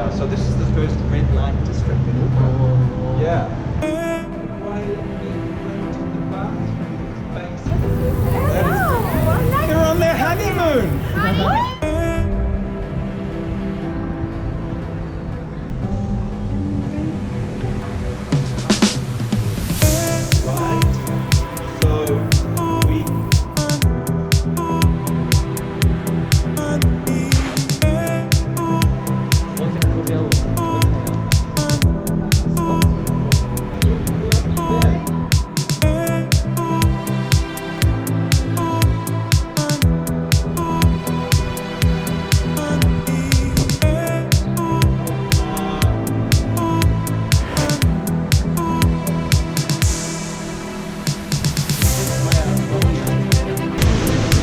Yeah, so this is the first red light district in Auckland. Yeah. They're on their honeymoon!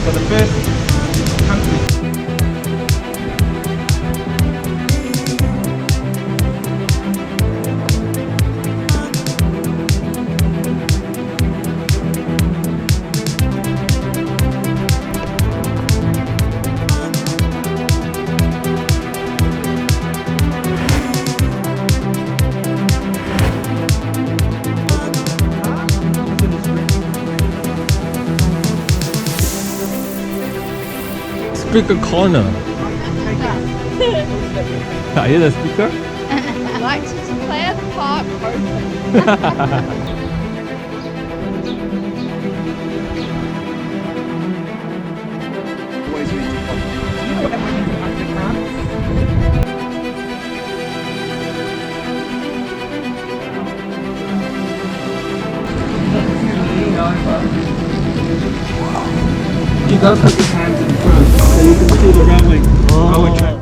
For the first country. Speaker corner. Are you the speaker? Like to declare the park open. Always read the book. You know what happens to Afrikaans? Lean over. You go put your hands in front so you can see the railway track.